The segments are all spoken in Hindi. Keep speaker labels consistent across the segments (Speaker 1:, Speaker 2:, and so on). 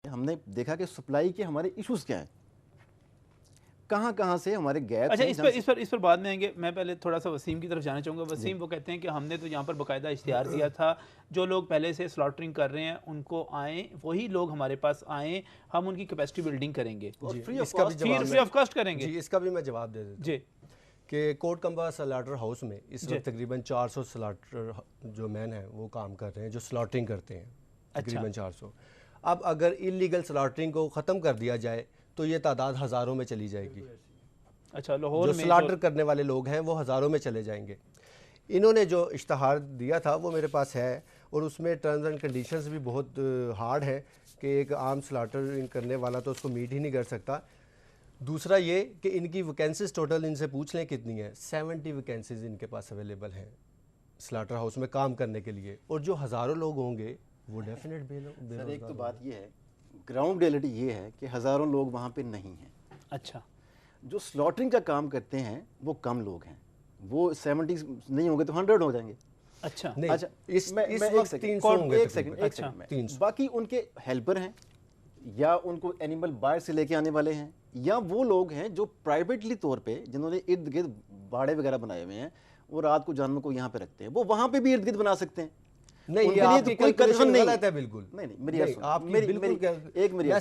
Speaker 1: हमने देखा कि सप्लाई के हमारे इश्यूज क्या हैं, कहाँ कहाँ से हमारे गैप।
Speaker 2: अच्छा, इस पर बाद में आएंगे। मैं पहले थोड़ा सा वसीम की तरफ जाना चाहूँगा। वसीम वो कहते हैं कि हमने तो यहाँ पर बाकायदा इश्तिहार दिया था, जो लोग पहले से स्लॉटरिंग कर रहे हैं उनको आएँ, वही लोग हमारे पास आएँ, हम उनकी कैपेसिटी बिल्डिंग करेंगे,
Speaker 1: फ्री
Speaker 2: ऑफ कॉस्ट करेंगे।
Speaker 3: जी, इसका भी मैं जवाब दे देता हूँ कि कोटकम्बा स्लाटर हाउस में इस वक्त तकरीबन 400 स्लाटर जो मैन हैं वो काम कर रहे हैं, जो स्लॉटरिंग करते हैं, तकरीबन 400। अब अगर इलीगल स्लॉटरिंग को ख़त्म कर दिया जाए तो ये तादाद हज़ारों में चली जाएगी।
Speaker 2: अच्छा, लाहौर
Speaker 3: जो
Speaker 2: में
Speaker 3: स्लॉटर करने वाले लोग हैं वो हज़ारों में चले जाएंगे। इन्होंने जो इश्तहार दिया था वो मेरे पास है, और उसमें टर्म्स एंड कंडीशंस भी बहुत हार्ड है कि एक आम स्लॉटरिंग करने वाला तो उसको मीट ही नहीं कर सकता। दूसरा ये कि इनकी वैकेंसीज टोटल इनसे पूछ लें कितनी है, 70 वैकेंसीज इनके पास अवेलेबल हैं स्लॉटर हाउस में काम करने के लिए, और जो हज़ारों लोग होंगे वो डेफिनेट
Speaker 1: सर, एक तो बात ये है, ग्राउंड रियलिटी ये है कि हज़ारों लोग वहाँ पे नहीं हैं।
Speaker 2: अच्छा,
Speaker 1: जो स्लॉटरिंग का काम करते हैं वो कम लोग हैं, वो 70 नहीं होंगे तो 100 हो जाएंगे।
Speaker 2: अच्छा,
Speaker 3: नहीं,
Speaker 1: अच्छा,
Speaker 3: इस
Speaker 1: वक्त
Speaker 3: 300 होंगे,
Speaker 1: एक सेकंड
Speaker 2: अच्छा,
Speaker 1: बाकी उनके हेल्पर हैं, या उनको एनिमल बाहर से लेके आने वाले हैं, या वो लोग हैं जो प्राइवेटली तौर पे जिन्होंने इर्द गिर्द बाड़े वगैरह बनाए हुए हैं, वो रात को जानवरों को यहाँ पे रखते हैं, वो वहाँ पे भी इर्द गिर्द बना सकते हैं।
Speaker 3: नहीं, ये आपकी कोई कंडीशन गलत है बिल्कुल।
Speaker 1: नहीं, मेरी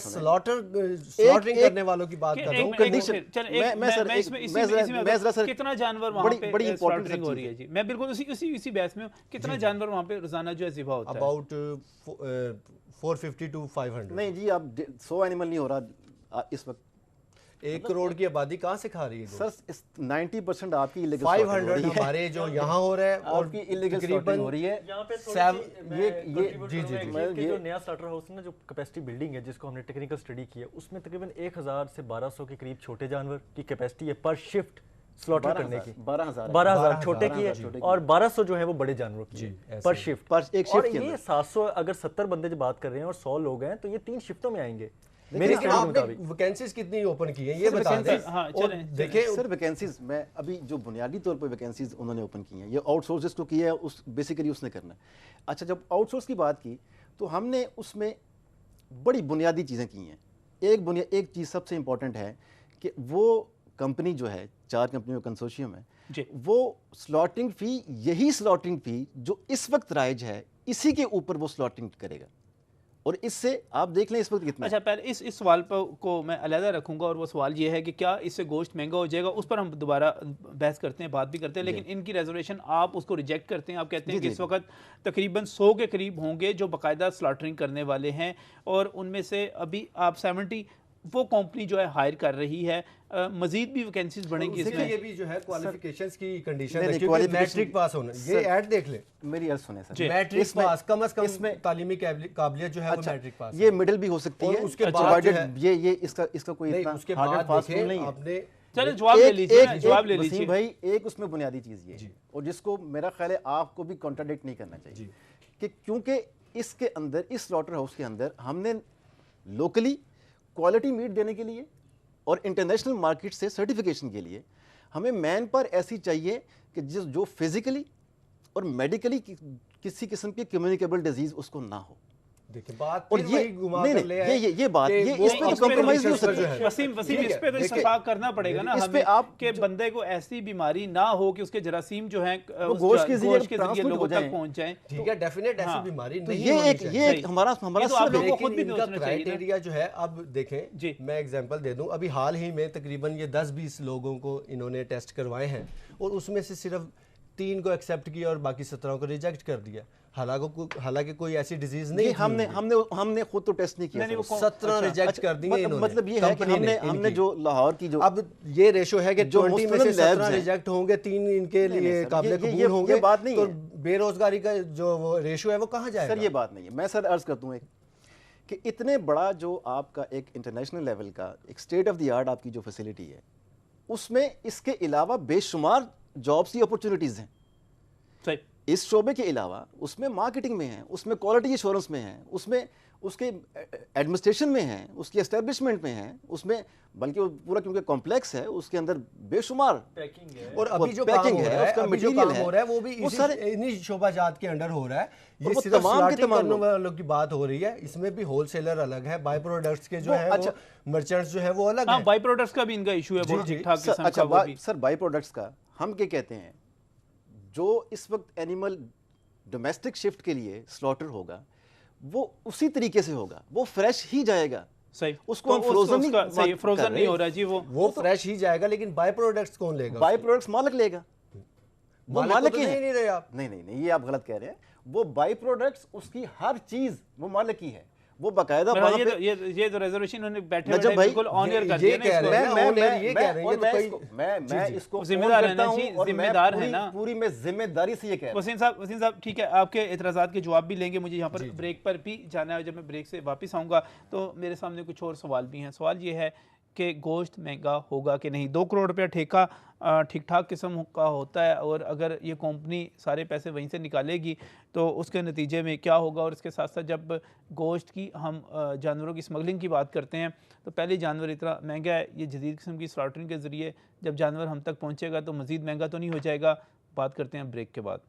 Speaker 3: स्लॉटरिंग करने वालों की बात कर रहा हूं।
Speaker 2: कंडीशन कितना जानवर वहां पे
Speaker 1: बड़ी इंपॉर्टेंट
Speaker 2: हो रही है जी। मैं बिल्कुल उसी बहस में हूं, कितना जानवर वहां पे रोजाना जो है ज़िबा होता है?
Speaker 3: About 450 to 500।
Speaker 1: नहीं जी, अब 100 एनिमल नहीं हो रहा इस वक्त।
Speaker 3: 1 करोड़ की आबादी कहाँ से खा रही है
Speaker 1: सर? 90% आपकी इलीगल
Speaker 3: 500 हमारे जो यहाँ हो रहा है, और
Speaker 1: इलीगल तकरीबन हो रही है।
Speaker 4: यहाँ पे
Speaker 1: ये
Speaker 4: जो नया स्लॉटर हाउस ना, जो कैपेसिटी बिल्डिंग है जिसको हमने टेक्निकल स्टडी की है, उसमें तकरीबन 1000 से 1200 के करीब छोटे जानवर की कैपेसिटी है पर शिफ्ट स्लॉटर करने की। 12,000 छोटे की है, और 1200 जो है वो बड़े जानवरों की है पर शिफ्ट।
Speaker 1: पर एक शिफ्ट के
Speaker 4: ये 700 अगर 70 बंदे जो बात कर रहे हैं और 100 लोग हैं तो ये 3 शिफ्टों में आएंगे।
Speaker 3: मेरे वैकेंसीज कितनी ओपन की हैं ये बता दें।
Speaker 2: और
Speaker 1: देखिए सर, वैकेंसीज मैं अभी जो बुनियादी तौर पर वैकेंसीज उन्होंने ओपन की हैं, ये आउटसोर्स को किया है, उस बेसिकली उसने करना है। अच्छा, जब आउटसोर्स की बात की तो हमने उसमें बड़ी बुनियादी चीज़ें की हैं। एक चीज़ सबसे इंपॉर्टेंट है कि वो कंपनी जो है, 4 कंपनियों का कंसोर्शियम है, वो स्लॉटिंग फ़ी, यही स्लॉटिंग फ़ी जो इस वक्त राइज है, इसी के ऊपर वो स्लॉटिंग करेगा, और इससे आप देख लें इस वक्त कितना।
Speaker 2: अच्छा, पहले इस सवाल को मैं अलहदा रखूंगा, और वो सवाल ये है कि क्या इससे गोश्त महंगा हो जाएगा, उस पर हम दोबारा बहस करते हैं, बात भी करते हैं। लेकिन इनकी रेजर्वेशन आप उसको रिजेक्ट करते हैं। आप कहते हैं कि इस वक्त तकरीबन 100 के करीब होंगे जो बाकायदा स्लॉटरिंग करने वाले हैं, और उनमें से अभी आप 70 वो कंपनी जो है हायर कर रही है। मजीद भी वैकेंसीज बढ़ेंगी इसमें।
Speaker 3: ये भी जो है क्वालिफिकेशंस की कंडीशन है, क्योंकि मैट्रिक पास होना। ये ऐड देख ले,
Speaker 1: मेरी अर्ज सुने सर,
Speaker 3: मैट्रिक पास कम से कम तालीमी काबिलियत जो है वो मैट्रिक पास।
Speaker 1: ये मिडिल भी हो सकती है,
Speaker 3: उसके बाद
Speaker 1: ये इसका कोई इतना
Speaker 3: उसके बाद
Speaker 1: फास्ट नहीं है।
Speaker 3: आपने
Speaker 2: चलो जवाब ले लीजिए, जवाब ले लीजिए
Speaker 1: भाई। एक उसमें बुनियादी चीज़ ये, और जिसको मेरा ख्याल है आपको भी कॉन्ट्राडिक्ट नहीं करना चाहिए, कि क्योंकि इसके अंदर, इस स्लॉटर हाउस के अंदर, हमने लोकली क्वालिटी मीट देने के लिए और इंटरनेशनल मार्केट से सर्टिफिकेशन के लिए हमें मैन पावर ऐसी चाहिए कि जो फिजिकली और मेडिकली किसी किस्म की कम्युनिकेबल डिजीज उसको ना हो।
Speaker 3: देखिए बात,
Speaker 1: और ये बात, ये इस पे तो कॉम्प्रोमाइज नहीं हो सकती।
Speaker 2: वसीम इस पे तो इत्तेफाक करना पड़ेगा ना हमें, आपके बंदे को ऐसी बीमारी ना हो कि उसके जरासीम जो हैं
Speaker 1: गोश्त के जरिए
Speaker 2: लोगों तक पहुंच जाएं।
Speaker 3: ठीक है, डेफिनेट ऐसी बीमारी नहीं
Speaker 1: है। ये हमारा
Speaker 3: क्राइटेरिया जो है। अब देखें, मैं एग्जांपल दे दूं, अभी हाल ही में तकरीबन ये 10-20 लोगों को इन्होंने टेस्ट करवाए हैं, और उसमें से सिर्फ 3 को एक्सेप्ट किया और बाकी 17 को रिजेक्ट कर दिया। हालांकि कोई ऐसी डिजीज नहीं,
Speaker 1: हमने खुद तो टेस्ट नहीं किया,
Speaker 3: 17 रिजेक्ट कर दिए इन्होंने।
Speaker 1: मतलब ये है कि हमने जो लाहौर की जो,
Speaker 3: अब ये रेशो है कि 20 में से 17 रिजेक्ट होंगे, 3 इनके लिए काबिल कबूल होंगे।
Speaker 1: ये बात नहीं है,
Speaker 3: तो बेरोजगारी का जो रेशो है वो कहाँ जाएगा?
Speaker 1: सर, ये बात नहीं है। मैं सर अर्ज करता हूँ कि इतने बड़ा जो आपका एक इंटरनेशनल लेवल का एक स्टेट ऑफ द आर्ट आपकी जो फैसिलिटी है, उसमें इसके अलावा बेशुमार जॉब्स की अपॉर्चुनिटीज हैं। इस शोबे के अलावा उसमें मार्केटिंग में है, उसमें क्वालिटी एश्योरेंस में है, उसमें उसके एडमिनिस्ट्रेशन में हैं, उसकी एस्टेब्लिशमेंट में हैं, उसमें बल्कि वो पूरा क्योंकि कॉम्प्लेक्स है, उसके अंदर बेशुमार
Speaker 4: पैकिंग है
Speaker 3: और अभी जो काम हो रहा है,
Speaker 1: उसका
Speaker 3: अभी जो
Speaker 1: मटेरियल
Speaker 3: काम हो रहा है वो भी इन्हीं शोबाजात के अंडर हो रहा है। ये
Speaker 1: वो
Speaker 3: सिर्फ
Speaker 1: तमाम के
Speaker 3: स्लॉटिंग
Speaker 1: तमाम
Speaker 3: करने वालों की बात हो रही है, इसमें भी होलसेलर अलग है, बाई प्रोडक्ट्स के जो है
Speaker 1: अच्छा,
Speaker 3: वो मर्चेंट्स जो है वो अलग
Speaker 2: हाँ,
Speaker 3: है।
Speaker 2: बाई प्रोडक्ट्स का भी इनका इशू है बहुत ठीक ठाक किस्म
Speaker 1: अच्छा
Speaker 2: का वो भी।
Speaker 1: सर, बाई प्रोडक्ट्स का हम क्या कहते हैं, जो इस वक्त एनिमल डोमेस्टिक शिफ्ट के लिए स्लॉटर होगा वो उसी तरीके से होगा, वो फ्रेश ही जाएगा।
Speaker 2: सही,
Speaker 1: उसको हम फ्रोजन नहीं,
Speaker 2: सही फ्रोजन नहीं हो रहा जी,
Speaker 3: वो फ्रेश ही जाएगा, लेकिन बाई प्रोडक्ट्स कौन लेगा?
Speaker 1: बाई प्रोडक्ट्स मालिक लेगा, वो मालिक
Speaker 3: तो
Speaker 1: ही है।
Speaker 3: नहीं रहे आप।
Speaker 1: नहीं, ये आप गलत कह रहे हैं। वो बाई प्रोडक्ट्स, उसकी हर चीज वो मालिक ही है, वो बकायदा
Speaker 2: ये तो रिजर्वेशन उन्होंने बैठे
Speaker 1: नजम भाई
Speaker 2: बिल्कुल ऑनियर कर
Speaker 3: ये
Speaker 2: दिया
Speaker 3: कह
Speaker 2: ना
Speaker 3: रहे हैं, ये कह रहे हैं,
Speaker 1: मैं इसको
Speaker 2: जिम्मेदार है ना
Speaker 1: हूं
Speaker 2: जी,
Speaker 1: और
Speaker 2: जिम्मेदार है ना
Speaker 1: पूरी मैं जिम्मेदारी से ये कह रहा हूं।
Speaker 2: वसीम साहब ठीक है, आपके एतराज़ात के जवाब भी लेंगे, मुझे यहाँ पर ब्रेक पर भी जाना है। जब मैं ब्रेक से वापस आऊँगा तो मेरे सामने कुछ और सवाल भी हैं। सवाल ये है कि गोश्त महंगा होगा कि नहीं। 2 करोड़ रुपया ठेका ठीक ठाक किस्म का होता है, और अगर ये कंपनी सारे पैसे वहीं से निकालेगी तो उसके नतीजे में क्या होगा। और इसके साथ साथ जब गोश्त की हम जानवरों की स्मगलिंग की बात करते हैं तो पहले जानवर इतना महंगा है, ये जदीद किस्म की स्लॉटरिंग के ज़रिए जब जानवर हम तक पहुँचेगा तो मज़ीद महंगा तो नहीं हो जाएगा। बात करते हैं ब्रेक के बाद।